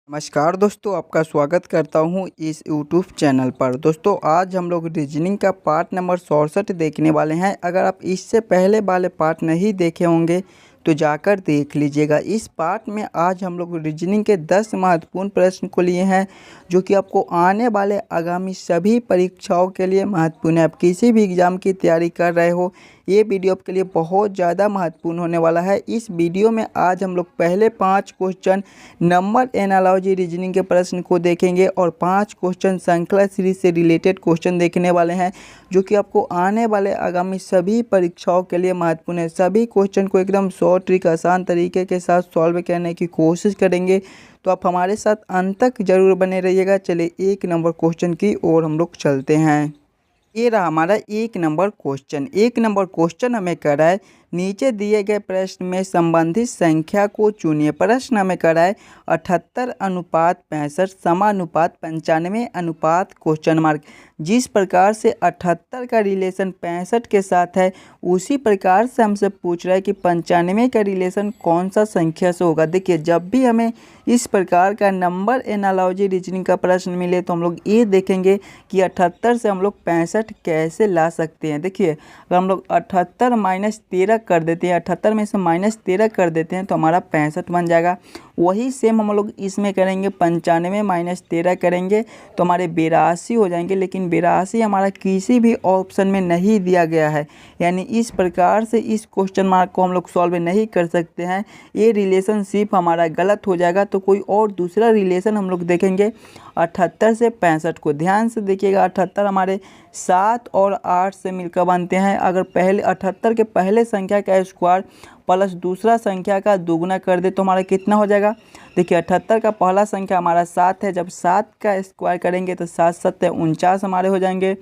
नमस्कार दोस्तों, आपका स्वागत करता हूं इस यूट्यूब चैनल पर। दोस्तों आज हम लोग रीजनिंग का पार्ट नंबर 67 देखने वाले हैं। अगर आप इससे पहले वाले पार्ट नहीं देखे होंगे तो जाकर देख लीजिएगा। इस पार्ट में आज हम लोग रीजनिंग के 10 महत्वपूर्ण प्रश्न को लिए हैं जो कि आपको आने वाले आगामी सभी परीक्षाओं के लिए महत्वपूर्ण है। आप किसी भी एग्ज़ाम की तैयारी कर रहे हो, ये वीडियो आपके लिए बहुत ज़्यादा महत्वपूर्ण होने वाला है। इस वीडियो में आज हम लोग पहले 5 क्वेश्चन नंबर एनालॉजी रीजनिंग के प्रश्न को देखेंगे और 5 क्वेश्चन श्रृंखला सीरीज से रिलेटेड क्वेश्चन देखने वाले हैं जो कि आपको आने वाले आगामी सभी परीक्षाओं के लिए महत्वपूर्ण है। सभी क्वेश्चन को एकदम शॉर्ट ट्रिक आसान तरीके के साथ सॉल्व करने की कोशिश करेंगे, तो आप हमारे साथ अंत तक जरूर बने रहिएगा। चलिए 1 नंबर क्वेश्चन की ओर हम लोग चलते हैं। ये रहा हमारा 1 नंबर क्वेश्चन। 1 नंबर क्वेश्चन हमें कर रहा है नीचे दिए गए प्रश्न में संबंधित संख्या को चुनिए। प्रश्न हमें कर रहा है 78:65 समानुपात 95 क्वेश्चन मार्क। जिस प्रकार से 78 का रिलेशन 65 के साथ है, उसी प्रकार से हमसे पूछ रहा है कि 95 का रिलेशन कौन सा संख्या से होगा। देखिए, जब भी हमें इस प्रकार का नंबर एनालॉजी रीजनिंग का प्रश्न मिले तो हम लोग ये देखेंगे कि 78 से हम लोग 65 कैसे ला सकते हैं। देखिए, अगर हम लोग 78 माइनस 13 कर देते हैं, 78 में से माइनस 13 कर देते हैं तो हमारा 65 बन जाएगा। वही सेम हम लोग इसमें करेंगे, 95 माइनस 13 करेंगे तो हमारे 82 हो जाएंगे। लेकिन 82 हमारा किसी भी ऑप्शन में नहीं दिया गया है, यानी इस प्रकार से इस क्वेश्चन मार्क को हम लोग सॉल्व नहीं कर सकते हैं। ये रिलेशनशिप हमारा गलत हो जाएगा। तो कोई और दूसरा रिलेशन हम लोग देखेंगे 78 से 65 को। ध्यान से देखिएगा, 78 हमारे 7 और 8 से मिलकर बनते हैं। अगर पहले 78 के पहले संख्या का स्क्वायर प्लस दूसरा संख्या का दोगुना कर दे तो हमारा कितना हो जाएगा। देखिए, 78 का पहला संख्या हमारा 7 है, जब 7 का स्क्वायर करेंगे तो 7 7 49 हमारे हो जाएंगे।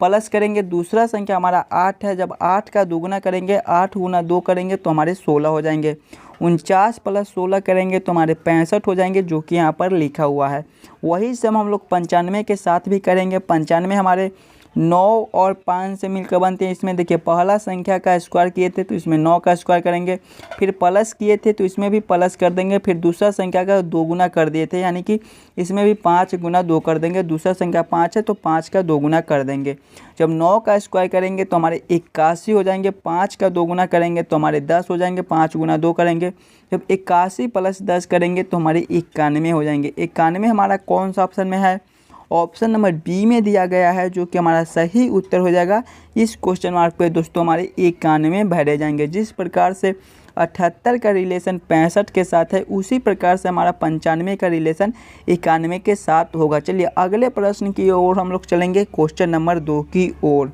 प्लस करेंगे दूसरा संख्या हमारा 8 है, जब 8 का दोगुना करेंगे 8 गुना 2 करेंगे तो हमारे 16 हो जाएंगे। 49 प्लस 16 करेंगे तो हमारे 65 हो जाएंगे, जो कि यहाँ पर लिखा हुआ है। वही से हम लोग 95 के साथ भी करेंगे। 95 हमारे 9 और 5 से मिलकर बनते हैं। इसमें देखिए, पहला संख्या का स्क्वायर किए थे तो इसमें 9 का स्क्वायर करेंगे, फिर प्लस किए थे तो इसमें भी प्लस कर देंगे, फिर दूसरा संख्या का 2 गुना कर दिए थे, यानी कि इसमें भी 5 गुना 2 कर देंगे। दूसरा संख्या 5 है तो 5 का 2 गुना कर देंगे। जब 9 का स्क्वायर करेंगे तो हमारे 81 हो जाएंगे। 5 का 2 गुना करेंगे तो हमारे 10 हो जाएंगे। 5 गुना 2 करेंगे, जब 81 प्लस 10 करेंगे तो हमारे 91 हो जाएंगे। 91 हमारा कौन सा ऑप्शन में है? ऑप्शन नंबर बी में दिया गया है, जो कि हमारा सही उत्तर हो जाएगा। इस क्वेश्चन मार्क पे दोस्तों हमारे 91 भरे जाएंगे। जिस प्रकार से 78 का रिलेशन 65 के साथ है, उसी प्रकार से हमारा 95 का रिलेशन 91 के साथ होगा। चलिए अगले प्रश्न की ओर हम लोग चलेंगे, क्वेश्चन नंबर 2 की ओर।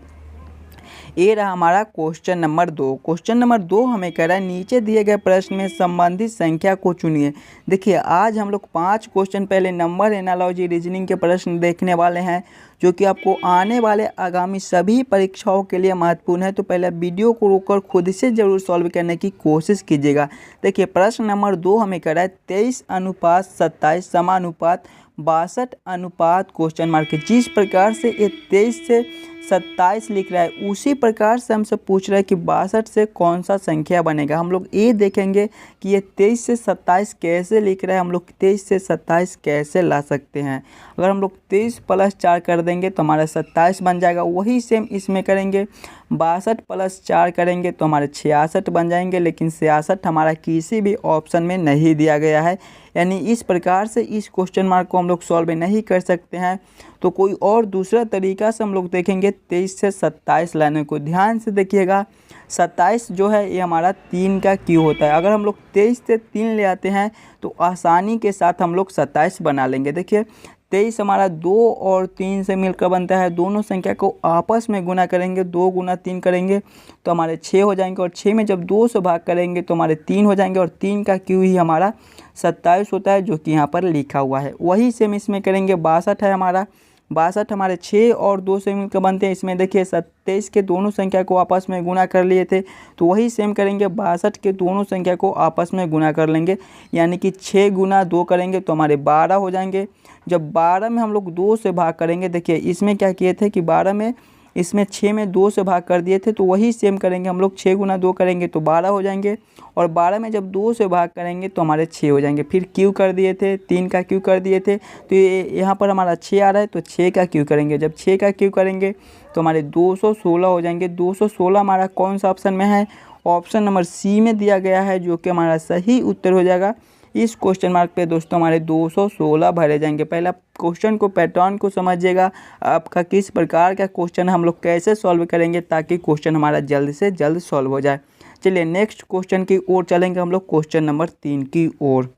ये रहा हमारा क्वेश्चन नंबर 2। क्वेश्चन नंबर 2 हमें कह रहा है नीचे दिए गए प्रश्न में संबंधित संख्या को चुनिए। देखिए, आज हम लोग 5 क्वेश्चन पहले नंबर एनालॉजी रीजनिंग के प्रश्न देखने वाले हैं जो कि आपको आने वाले आगामी सभी परीक्षाओं के लिए महत्वपूर्ण है। तो पहले वीडियो को रोककर खुद से ज़रूर सॉल्व करने की कोशिश कीजिएगा। देखिए, प्रश्न नंबर 2 हमें कह रहा है 23:27 समानुपात 62 क्वेश्चन मार्क। जिस प्रकार से ये 23 से 27 लिख रहा है, उसी प्रकार से हमसे पूछ रहा है कि 62 से कौन सा संख्या बनेगा। हम लोग ये देखेंगे कि ये 23 से 27 कैसे लिख रहा है, हम लोग 23 से 27 कैसे ला सकते हैं। अगर हम लोग 23 प्लस 4 कर देंगे तो हमारा 27 बन जाएगा। वही सेम इसमें करेंगे, 62 प्लस 4 करेंगे तो हमारे 66 बन जाएंगे। लेकिन 66 हमारा किसी भी ऑप्शन में नहीं दिया गया है, यानी इस प्रकार से इस क्वेश्चन मार्क को हम लोग सॉल्व नहीं कर सकते हैं। तो कोई और दूसरा तरीका से हम लोग देखेंगे 23 से 27 लाने को। ध्यान से देखिएगा, 27 जो है ये हमारा 3 का क्यू होता है। अगर हम लोग 23 से 3 ले आते हैं तो आसानी के साथ हम लोग 27 बना लेंगे। देखिए, 23 हमारा 2 और 3 से मिलकर बनता है। दोनों संख्या को आपस में गुना करेंगे, 2 गुना 3 करेंगे तो हमारे 6 हो जाएंगे। और 6 में जब 2 से भाग करेंगे तो हमारे 3 हो जाएंगे। और 3 का क्यू ही हमारा 27 होता है, जो कि यहाँ पर लिखा हुआ है। वही सेम इसमें करेंगे, 62 है हमारा। 62 हमारे 6 और 2 से मिलकर बनते हैं। इसमें देखिए 27 के दोनों संख्या को आपस में गुना कर लिए थे, तो वही सेम करेंगे, 62 के दोनों संख्या को आपस में गुना कर लेंगे, यानी कि 6 गुना 2 करेंगे तो हमारे 12 हो जाएंगे। जब 12 में हम लोग 2 से भाग करेंगे, देखिए इसमें क्या किए थे कि 12 में इसमें 6 में 2 से भाग कर दिए थे, तो वही सेम करेंगे हम लोग। 6 गुना 2 करेंगे तो 12 हो जाएंगे, और 12 में जब 2 से भाग करेंगे तो हमारे 6 हो जाएंगे। फिर क्यू कर दिए थे, 3 का क्यू कर दिए थे, तो ये यहाँ पर हमारा 6 आ रहा है, तो 6 का क्यू करेंगे। जब 6 का क्यू करेंगे तो हमारे 216 हो जाएंगे। 216 हमारा कौन सा ऑप्शन में है? ऑप्शन नंबर सी में दिया गया है, जो कि हमारा सही उत्तर हो जाएगा। इस क्वेश्चन मार्क पे दोस्तों हमारे 216 भरे जाएंगे। पहला क्वेश्चन को पैटर्न को समझिएगा, आपका किस प्रकार का क्वेश्चन हम लोग कैसे सॉल्व करेंगे ताकि क्वेश्चन हमारा जल्द से जल्द सॉल्व हो जाए। चलिए नेक्स्ट क्वेश्चन की ओर चलेंगे हम लोग, क्वेश्चन नंबर 3 की ओर।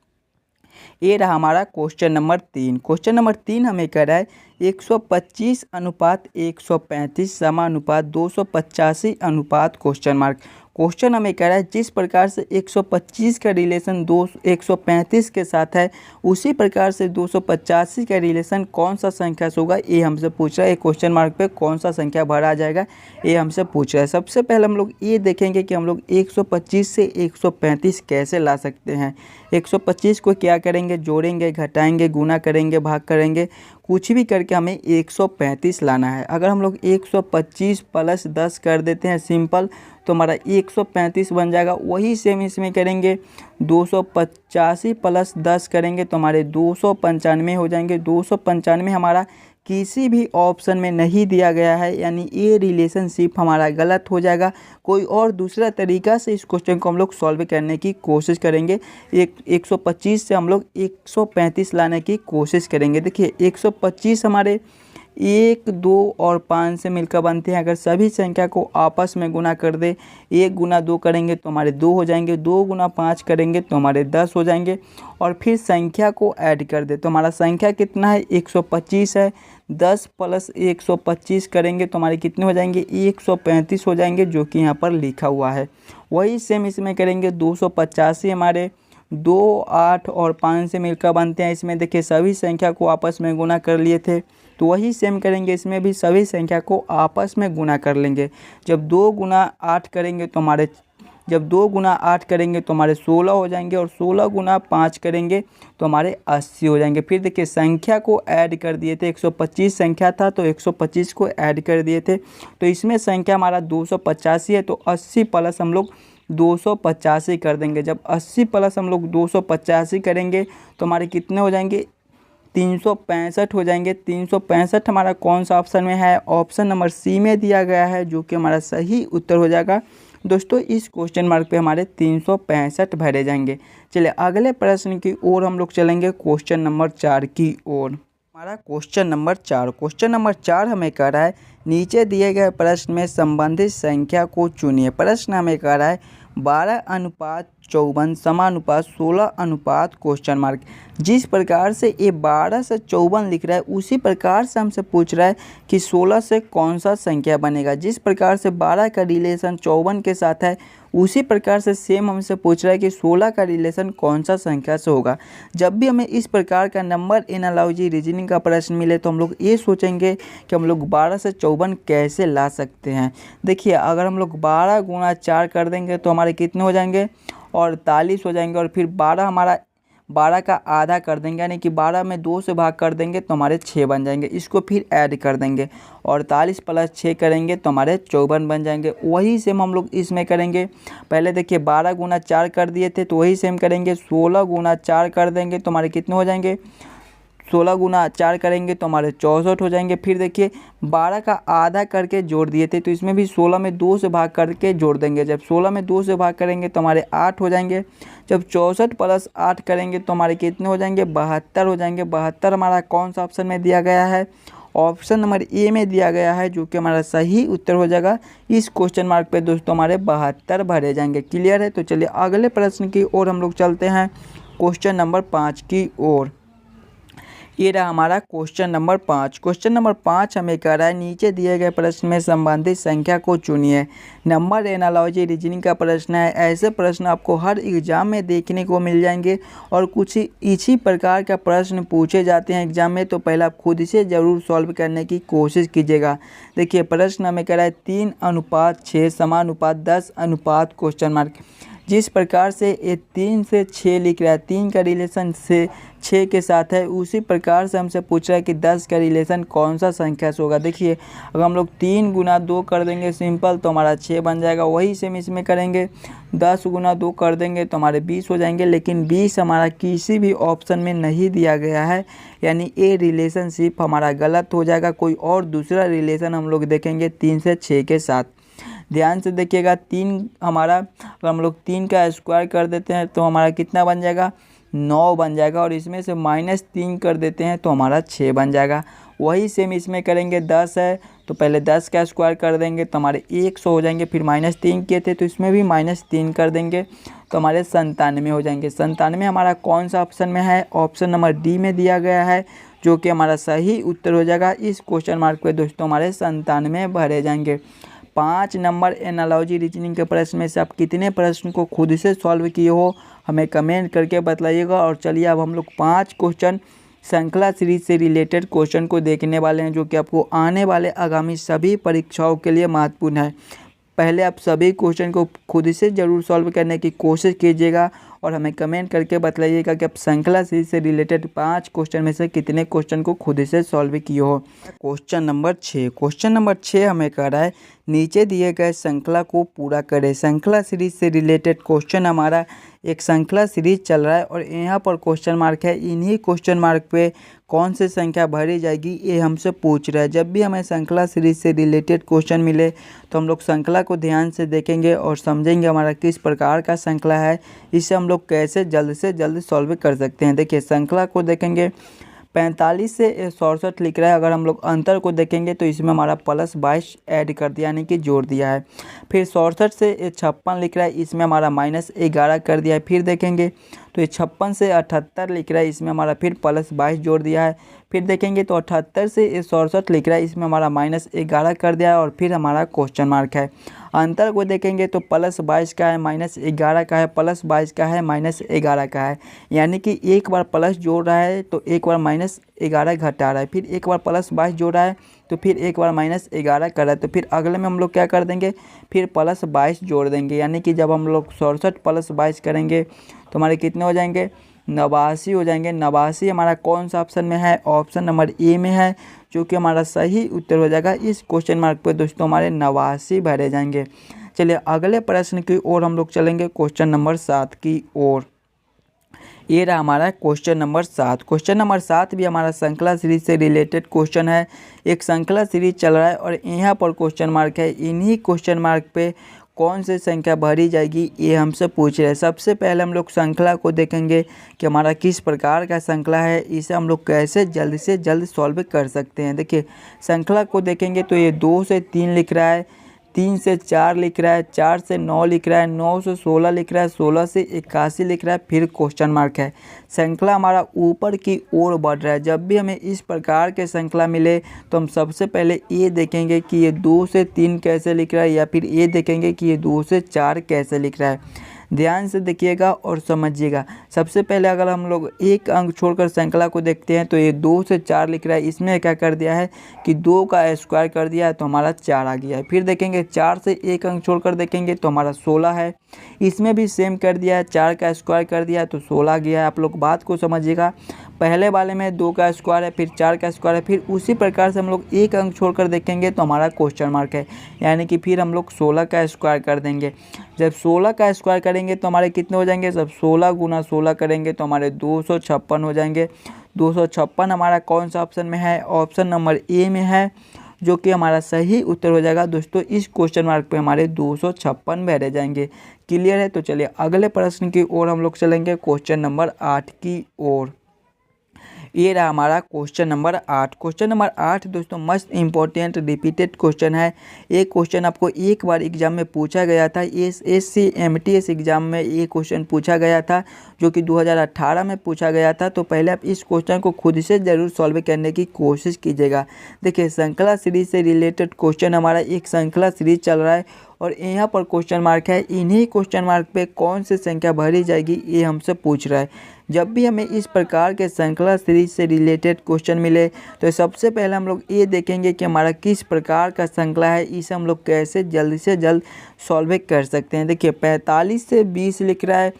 ये रहा हमारा क्वेश्चन नंबर 3। क्वेश्चन नंबर 3 हमें कह रहा है 125 अनुपात 135 समानुपात 285 अनुपात क्वेश्चन मार्क। क्वेश्चन हमें कह रहा है जिस प्रकार से 125 का रिलेशन 135 के साथ है, उसी प्रकार से 285 का रिलेशन कौन सा संख्या से होगा, ये हमसे पूछ रहा है। क्वेश्चन मार्क पे कौन सा संख्या भरा जाएगा, ये हमसे पूछ रहा है। सबसे पहले हम लोग ये देखेंगे कि हम लोग 125 से 135 कैसे ला सकते हैं। 125 को क्या करेंगे? जोड़ेंगे, घटाएंगे, गुना करेंगे, भाग करेंगे, कुछ भी करके हमें 135 लाना है। अगर हम लोग 125 प्लस 10 कर देते हैं सिंपल, तो हमारा 135 बन जाएगा। वही सेम इसमें करेंगे, 285 प्लस 10 करेंगे तो हमारे 295 हो जाएंगे। 295 हमारा किसी भी ऑप्शन में नहीं दिया गया है, यानी ये रिलेशनशिप हमारा गलत हो जाएगा। कोई और दूसरा तरीका से इस क्वेश्चन को हम लोग सॉल्व करने की कोशिश करेंगे। 125 से हम लोग 135 लाने की कोशिश करेंगे। देखिए 125 हमारे 1, 2 और 5 से मिलकर बनते हैं। अगर सभी संख्या को आपस में गुना कर दे, 1 गुना 2 करेंगे तो हमारे 2 हो जाएंगे, 2 गुना 5 करेंगे तो हमारे 10 हो जाएंगे, और फिर संख्या को ऐड कर दे तो हमारा संख्या कितना है? 125 है। 10 प्लस 125 करेंगे तो हमारे कितने हो जाएंगे? 135 हो जाएंगे, जो कि यहाँ पर लिखा हुआ है। वही सेम इसमें करेंगे। 285 हमारे 2, 8 और 5 से मिलकर बनते हैं। इसमें देखिए सभी संख्या को आपस में गुना कर लिए थे, तो वही सेम करेंगे। इसमें भी सभी संख्या को आपस में गुना कर लेंगे। जब 2 गुना 8 करेंगे तो हमारे 16 हो जाएंगे, और 16 गुना 5 करेंगे तो हमारे 80 हो जाएंगे। फिर देखिए संख्या को ऐड कर दिए थे, 125 संख्या था तो 125 को ऐड कर दिए थे, तो इसमें संख्या हमारा 285 है, तो 80 प्लस हम लोग 285 कर देंगे। जब 80 प्लस हम लोग 285 करेंगे तो हमारे कितने हो जाएंगे? 365 हो जाएंगे। 365 हमारा कौन सा ऑप्शन में है? ऑप्शन नंबर सी में दिया गया है, जो कि हमारा सही उत्तर हो जाएगा। दोस्तों इस क्वेश्चन मार्क पे हमारे 365 भरे जाएंगे। चलिए अगले प्रश्न की ओर हम लोग चलेंगे, क्वेश्चन नंबर 4 की ओर। हमारा क्वेश्चन नंबर 4 हमें कह रहा है नीचे दिए गए प्रश्न में संबंधित संख्या को चुनिए। प्रश्न हमें कह रहा है 12:54 समानुपात 16 क्वेश्चन मार्क। जिस प्रकार से ये 12 से 54 लिख रहा है, उसी प्रकार से हमसे पूछ रहा है कि 16 से कौन सा संख्या बनेगा। जिस प्रकार से 12 का रिलेशन 54 के साथ है, उसी प्रकार से सेम हमसे पूछ रहा है कि 16 का रिलेशन कौन सा संख्या से होगा। जब भी हमें इस प्रकार का नंबर एनालॉजी रीजनिंग का प्रश्न मिले तो हम लोग ये सोचेंगे कि हम लोग 12 से 54 कैसे ला सकते हैं। देखिए अगर हम लोग 12 गुणा 4 कर देंगे तो हमारे कितने हो जाएंगे? 48 हो जाएंगे, और फिर 12 का आधा कर देंगे, यानी कि 12 में 2 से भाग कर देंगे तो हमारे 6 बन जाएंगे। इसको फिर ऐड कर देंगे, 48 प्लस 6 करेंगे तो हमारे 54 बन जाएंगे। वही सेम हम लोग इसमें करेंगे। पहले देखिए 12 गुना 4 कर दिए थे, तो वही सेम करेंगे। 16 गुना 4 कर देंगे तो हमारे कितने हो जाएंगे? 16 गुना 4 करेंगे तो हमारे 64 हो जाएंगे। फिर देखिए 12 का आधा करके जोड़ दिए थे, तो इसमें भी 16 में 2 से भाग करके जोड़ देंगे। जब 16 में 2 से भाग करेंगे तो हमारे 8 हो जाएंगे। जब 64 प्लस 8 करेंगे तो हमारे कितने हो जाएंगे? 72 हो जाएंगे। 72 हमारा कौन सा ऑप्शन में दिया गया है? ऑप्शन नंबर ए में दिया गया है, जो कि हमारा सही उत्तर हो जाएगा। इस क्वेश्चन मार्क पे दोस्तों हमारे 72 भरे जाएंगे। क्लियर है? तो चलिए अगले प्रश्न की ओर हम लोग चलते हैं, क्वेश्चन नंबर 5 की ओर। ये रहा हमारा क्वेश्चन नंबर 5। क्वेश्चन नंबर 5 हमें कह रहा है नीचे दिए गए प्रश्न में संबंधित संख्या को चुनिए। नंबर एनालॉजी रीजनिंग का प्रश्न है। ऐसे प्रश्न आपको हर एग्जाम में देखने को मिल जाएंगे, और कुछ इसी प्रकार का प्रश्न पूछे जाते हैं एग्जाम में, तो पहले आप खुद से ज़रूर सॉल्व करने की कोशिश कीजिएगा। देखिए प्रश्न हमें कह रहा है 3:6 समानुपात 10 क्वेश्चन मार्क। जिस प्रकार से ये 3 से 6 लिख रहा है, 3 का रिलेशन से 6 के साथ है, उसी प्रकार से हमसे पूछ रहा है कि 10 का रिलेशन कौन सा संख्या से होगा। देखिए अगर हम लोग 3 गुना 2 कर देंगे सिंपल तो हमारा 6 बन जाएगा। वही सेम इसमें करेंगे, 10 गुना 2 कर देंगे तो हमारे 20 हो जाएंगे। लेकिन 20 हमारा किसी भी ऑप्शन में नहीं दिया गया है, यानी ये रिलेशनशिप हमारा गलत हो जाएगा। कोई और दूसरा रिलेशन हम लोग देखेंगे 3 से 6 के साथ। ध्यान से देखिएगा, 3 हमारा अगर हम लोग 3 का स्क्वायर कर देते हैं तो हमारा कितना बन जाएगा, 9 बन जाएगा। और इसमें से -3 कर देते हैं तो हमारा 6 बन जाएगा। वही सेम इसमें करेंगे, 10 है तो पहले 10 का स्क्वायर कर देंगे तो हमारे 100 हो जाएंगे। फिर -3 किए थे तो इसमें भी -3 कर देंगे तो हमारे 97 हो जाएंगे। 97 हमारा कौन सा ऑप्शन में है, ऑप्शन नंबर डी में दिया गया है, जो कि हमारा सही उत्तर हो जाएगा। इस क्वेश्चन मार्क पे दोस्तों हमारे 97 भरे जाएंगे। 5 नंबर एनालॉजी रीजनिंग के प्रश्न में से आप कितने प्रश्न को खुद से सॉल्व किए हो हमें कमेंट करके बताइएगा। और चलिए अब हम लोग 5 क्वेश्चन श्रृंखला सीरीज से रिलेटेड क्वेश्चन को देखने वाले हैं, जो कि आपको आने वाले आगामी सभी परीक्षाओं के लिए महत्वपूर्ण है। पहले आप सभी क्वेश्चन को खुद से ज़रूर सॉल्व करने की कोशिश कीजिएगा और हमें कमेंट करके बताइएगा कि आप श्रृंखला सीरीज से रिलेटेड 5 क्वेश्चन में से कितने क्वेश्चन को खुद से सॉल्व किए हो। क्वेश्चन नंबर 6 हमें कह रहा है नीचे दिए गए श्रृंखला को पूरा करें। श्रृंखला सीरीज से रिलेटेड क्वेश्चन हमारा एक श्रृंखला सीरीज चल रहा है और यहाँ पर क्वेश्चन मार्क है। इन्हीं क्वेश्चन मार्क पे कौन सी संख्या भरी जाएगी ये हमसे पूछ रहा है। जब भी हमें श्रृंखला सीरीज से रिलेटेड क्वेश्चन मिले तो हम लोग श्रृंखला को ध्यान से देखेंगे और समझेंगे हमारा किस प्रकार का श्रृंखला है, इससे हम लोग कैसे जल्द से जल्द सॉल्व कर सकते हैं। देखिए श्रृंखला को देखेंगे, 45 से 67 लिख रहा है। अगर हम लोग अंतर को देखेंगे तो इसमें हमारा +22 ऐड कर दिया, यानी कि जोड़ दिया है। फिर 67 से 56 लिख रहा है, इसमें हमारा -11 कर दिया है। फिर देखेंगे तो ये 56 से 78 लिख रहा है, इसमें हमारा फिर +22 जोड़ दिया है। फिर देखेंगे तो 78 से 67 लिख रहा है, इसमें हमारा -11 कर दिया है और फिर हमारा क्वेश्चन मार्क है। अंतर को देखेंगे तो +22 का है, -11 का है, +22 का है, -11 का है। यानी कि एक बार प्लस जोड़ रहा है तो एक बार -11 घटा रहा है, फिर एक बार +22 जोड़ रहा है तो फिर एक बार -11 कर रहा है। तो फिर अगले में हम लोग क्या कर देंगे, फिर +22 जोड़ देंगे। यानी कि जब हम लोग 67 + 22 करेंगे तो हमारे कितने हो जाएंगे, 89 हो जाएंगे। 89 हमारा कौन सा ऑप्शन में है, ऑप्शन नंबर ए में है, जो कि हमारा सही उत्तर हो जाएगा। इस क्वेश्चन मार्क पे दोस्तों हमारे 89 भरे जाएंगे। चलिए अगले प्रश्न की ओर हम लोग चलेंगे, क्वेश्चन नंबर 7 की ओर। ये रहा हमारा क्वेश्चन नंबर 7। क्वेश्चन नंबर 7 भी हमारा श्रृंखला सीरीज से रिलेटेड क्वेश्चन है। एक श्रृंखला सीरीज चल रहा है और यहाँ पर क्वेश्चन मार्क है। इन्हीं क्वेश्चन मार्क पे कौन सी संख्या भरी जाएगी ये हमसे पूछ रहे हैं। सबसे पहले हम लोग श्रृंखला को देखेंगे कि हमारा किस प्रकार का श्रृंखला है, इसे हम लोग कैसे जल्द से जल्द सॉल्व कर सकते हैं। देखिए श्रृंखला को देखेंगे तो ये 2 से 3 लिख रहा है, 3 से 4 लिख रहा है, 4 से 9 लिख रहा है, 9 से 16 लिख रहा है, 16 से 81 लिख रहा है, फिर क्वेश्चन मार्क है। श्रृंखला हमारा ऊपर की ओर बढ़ रहा है। जब भी हमें इस प्रकार के श्रृंखला मिले तो हम सबसे पहले ये देखेंगे कि ये 2 से 3 कैसे लिख रहा है, या फिर ये देखेंगे कि ये 2 से 4 कैसे लिख रहा है। ध्यान से देखिएगा और समझिएगा। सबसे पहले अगर हम लोग एक अंक छोड़कर श्रृंखला को देखते हैं तो ये 2 से 4 लिख रहा है, इसमें क्या कर दिया है कि 2 का स्क्वायर कर दिया है तो हमारा 4 आ गया है। फिर देखेंगे 4 से एक अंक छोड़कर देखेंगे तो हमारा 16 है, इसमें भी सेम कर दिया है, 4 का स्क्वायर कर दिया है तो 16 आ गया है। आप लोग बात को समझिएगा, पहले वाले में 2 का स्क्वायर है, फिर 4 का स्क्वायर है, फिर उसी प्रकार से हम लोग एक अंक छोड़कर देखेंगे तो हमारा क्वेश्चन मार्क है। यानी कि फिर हम लोग 16 का स्क्वायर कर देंगे। जब 16 का स्क्वायर करेंगे तो हमारे कितने हो जाएंगे, जब 16 गुना 16 करेंगे तो हमारे 256 हो जाएंगे। 256 हमारा कौन सा ऑप्शन में है, ऑप्शन नंबर ए में है, जो कि हमारा सही उत्तर हो जाएगा। दोस्तों इस क्वेश्चन मार्क पे हमारे 256 भरे जाएंगे। क्लियर है? तो चलिए अगले प्रश्न की ओर हम लोग चलेंगे, क्वेश्चन नंबर 8 की ओर। ये रहा हमारा क्वेश्चन नंबर 8। क्वेश्चन नंबर 8 दोस्तों मस्ट इम्पॉर्टेंट रिपीटेड क्वेश्चन है। एक क्वेश्चन आपको एक बार एग्जाम में पूछा गया था, SCMTS एग्जाम में ये क्वेश्चन पूछा गया था, जो कि 2018 में पूछा गया था। तो पहले आप इस क्वेश्चन को खुद से ज़रूर सॉल्व करने की कोशिश कीजिएगा। देखिए श्रृंखला सीरीज से रिलेटेड क्वेश्चन हमारा एक श्रृंखला सीरीज चल रहा है और यहाँ पर क्वेश्चन मार्क है, इन्हीं क्वेश्चन मार्क पे कौन सी संख्या भरी जाएगी ये हमसे पूछ रहा है। जब भी हमें इस प्रकार के श्रृंखला सीरीज से रिलेटेड क्वेश्चन मिले तो सबसे पहले हम लोग ये देखेंगे कि हमारा किस प्रकार का श्रृंखला है, इसे हम लोग कैसे जल्द से जल्द सॉल्व कर सकते हैं। देखिए 45 से 20 लिख रहा है,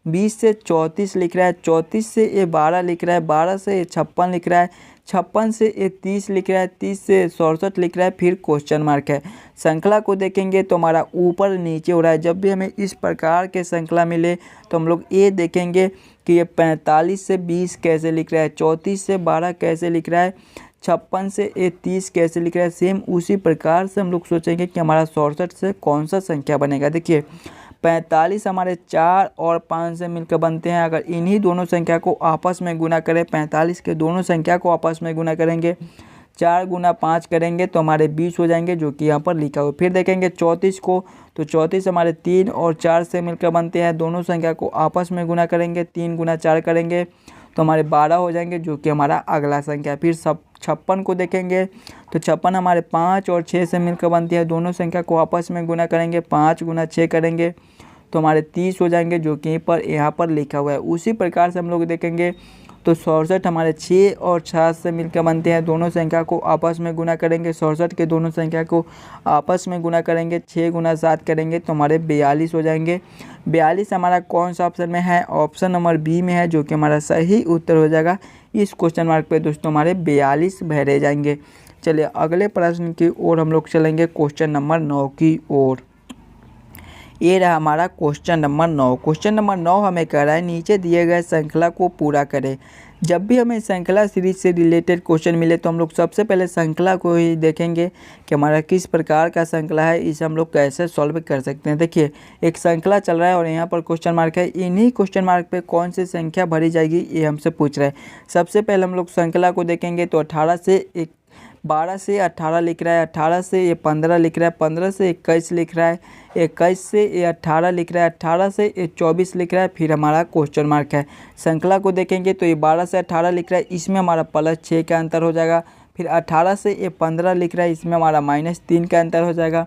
20 से 34 लिख रहा है, 34 से ये 12 लिख रहा है, 12 से ये 56 लिख रहा है, 56 से ये 30 लिख रहा है, 30 से 67 लिख रहा है, फिर क्वेश्चन मार्क है। श्रृंखला को देखेंगे तो हमारा ऊपर नीचे हो रहा है। जब भी हमें इस प्रकार के श्रृंखला मिले तो हम लोग ये देखेंगे कि ये 45 से 20 कैसे लिख रहा है, 34 से 12 कैसे लिख रहा है, 56 से ये 30 कैसे लिख रहा है। सेम उसी प्रकार से हम लोग सोचेंगे कि हमारा 67 से कौन सा संख्या बनेगा। देखिए 45 हमारे 4 और 5 से मिलकर बनते हैं। अगर इन्हीं दोनों संख्या को आपस में गुना करें, 45 के दोनों संख्या को आपस में गुना करेंगे, 4 गुना 5 करेंगे तो हमारे 20 हो जाएंगे, जो कि यहाँ पर लिखा हुआ है। फिर देखेंगे 34 को, तो 34 हमारे 3 और 4 से मिलकर बनते हैं। दोनों संख्या को आपस में गुना करेंगे, 3 गुना 4 करेंगे तो हमारे 12 हो जाएंगे, जो कि हमारा अगला संख्या। फिर 56 को देखेंगे तो 56 हमारे 5 और 6 से मिलकर बनती है। दोनों संख्या को आपस में गुना करेंगे, 5 गुना 6 करेंगे तो हमारे 30 हो जाएंगे, जो कि यहाँ पर लिखा हुआ है। उसी प्रकार से हम लोग देखेंगे तो 67 हमारे 6 और 7 से मिलकर बनते हैं। दोनों संख्या को आपस में गुना करेंगे, 67 के दोनों संख्या को आपस में गुना करेंगे, 6 गुना 7 करेंगे तो हमारे 42 हो जाएंगे। 42 हमारा कौन सा ऑप्शन में है? ऑप्शन नंबर बी में है, जो कि हमारा सही उत्तर हो जाएगा। इस क्वेश्चन मार्क पे दोस्तों हमारे 42 भरे जाएंगे। चलिए अगले प्रश्न की ओर हम लोग चलेंगे, क्वेश्चन नंबर 9 की ओर। ये रहा हमारा क्वेश्चन नंबर 9। क्वेश्चन नंबर 9 हमें कह रहा है नीचे दिए गए श्रृंखला को पूरा करें। जब भी हमें श्रृंखला सीरीज से रिलेटेड क्वेश्चन मिले तो हम लोग सबसे पहले श्रृंखला को ही देखेंगे कि हमारा किस प्रकार का श्रृंखला है, इसे हम लोग कैसे सॉल्व कर सकते हैं। देखिए एक श्रृंखला चल रहा है और यहाँ पर क्वेश्चन मार्क है, इन्हीं क्वेश्चन मार्क पे कौन सी संख्या भरी जाएगी ये हमसे पूछ रहा है। सबसे पहले हम लोग श्रृंखला को देखेंगे तो 12 से 18 लिख रहा है, 18 से ये 15 लिख रहा है, 15 से 21 लिख रहा है, 21 से ये 18 लिख रहा है, 18 से ये 24 लिख रहा है, फिर हमारा क्वेश्चन मार्क है। श्रृंखला को देखेंगे तो ये 12 से 18 लिख रहा है, इसमें हमारा +6 का अंतर हो जाएगा। फिर 18 से ये 15 लिख रहा है, इसमें हमारा -3 का अंतर हो जाएगा।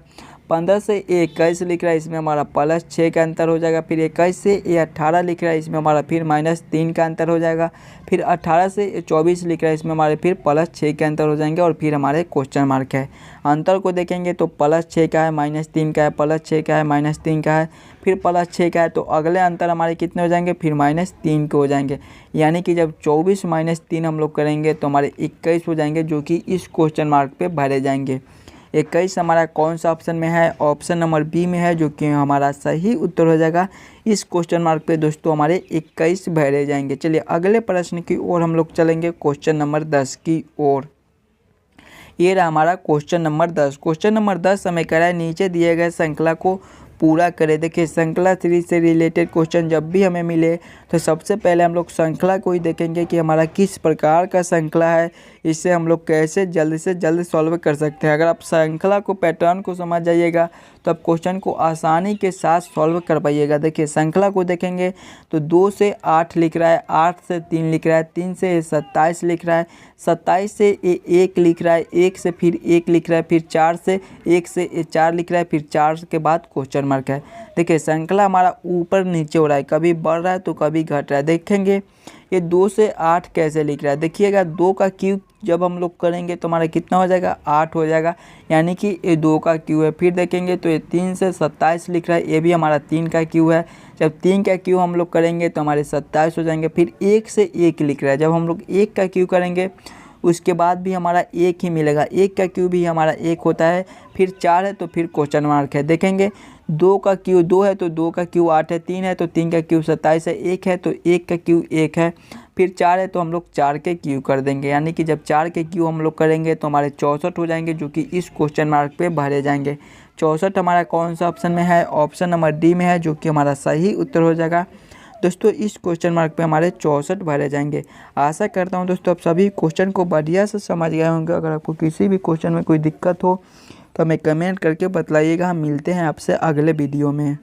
15 से ये 21 लिख रहा है, इसमें हमारा +6 का अंतर हो जाएगा। फिर 21 से ये 18 लिख रहा है, इसमें हमारा फिर -3 का अंतर हो जाएगा। फिर 18 से ये 24 लिख रहा है, इसमें हमारे फिर +6 के अंतर हो जाएंगे और फिर हमारे क्वेश्चन मार्क है। अंतर को देखेंगे तो +6 का है, -3 का है, +6 का है, -3 का है, फिर +6 का है, तो अगले अंतर हमारे कितने हो जाएंगे? फिर -3 के हो जाएंगे। यानी कि जब 24 - 3 हम लोग करेंगे तो हमारे 21 हो जाएंगे, जो कि इस क्वेश्चन मार्क पे भरे जाएंगे। 21 हमारा कौन सा ऑप्शन में है? ऑप्शन नंबर बी में है, जो कि हमारा सही उत्तर हो जाएगा। इस क्वेश्चन मार्क पे दोस्तों हमारे 21 भरे जाएंगे। चलिए अगले प्रश्न की ओर हम लोग चलेंगे, क्वेश्चन नंबर 10 की ओर। ये रहा हमारा क्वेश्चन नंबर 10। क्वेश्चन नंबर 10 हमें कह रहा है नीचे दिए गए श्रृंखला को पूरा करें। देखिए श्रृंखला सीरीज से रिलेटेड क्वेश्चन जब भी हमें मिले तो सबसे पहले हम लोग श्रृंखला को ही देखेंगे कि हमारा किस प्रकार का श्रृंखला है, इससे हम लोग कैसे जल्द से जल्द सॉल्व कर सकते हैं। अगर आप श्रृंखला को पैटर्न को समझ जाइएगा तो आप क्वेश्चन को आसानी के साथ सॉल्व कर पाइएगा। देखिए श्रृंखला को देखेंगे तो 2 से 8 लिख रहा है, 8 से 3 लिख रहा है, 3 से 27 लिख रहा है, 27 से 1 लिख रहा है, 1 से फिर 1 लिख रहा है, फिर 4 से 1 से 4 लिख रहा है, फिर 4 के बाद क्वेश्चन मार्क है। देखिए श्रृंखला हमारा ऊपर नीचे हो रहा है, कभी बढ़ रहा है तो कभी घट रहा है। देखेंगे ये 2 से 8 कैसे लिख रहा है। देखिएगा 2 का क्यूब जब हम लोग करेंगे तो हमारा कितना हो जाएगा? 8 हो जाएगा, यानी कि ये 2 का क्यूब है। फिर देखेंगे तो ये 3 से 27 लिख रहा है, ये भी हमारा 3 का क्यूब है। जब 3 का क्यूब हम लोग करेंगे तो हमारे 27 हो जाएंगे। फिर 1 से 1 लिख रहा है, जब हम लोग 1 का क्यूब करेंगे उसके बाद भी हमारा 1 ही मिलेगा, 1 का क्यूब भी हमारा 1 होता है। फिर 4 है तो फिर क्वेश्चन मार्क है। देखेंगे 2 का क्यूब 2 है तो 2 का क्यूब 8 है, 3 है तो 3 का क्यूब 27 है, 1 है तो 1 का क्यूब 1 है, फिर 4 है तो हम लोग 4 के क्यूब कर देंगे। यानी कि जब 4 के क्यूब हम लोग करेंगे तो हमारे 64 हो जाएंगे, जो कि इस क्वेश्चन मार्क पे भरे जाएंगे। 64 हमारा कौन सा ऑप्शन में है? ऑप्शन नंबर डी में है, जो कि हमारा सही उत्तर हो जाएगा। दोस्तों इस क्वेश्चन मार्क पे हमारे 64 भरे जाएंगे। आशा करता हूँ दोस्तों आप सभी क्वेश्चन को बढ़िया से समझ गए होंगे। अगर आपको किसी भी क्वेश्चन में कोई दिक्कत हो तो हमें कमेंट करके बतलाइएगा। हम मिलते हैं आपसे अगले वीडियो में।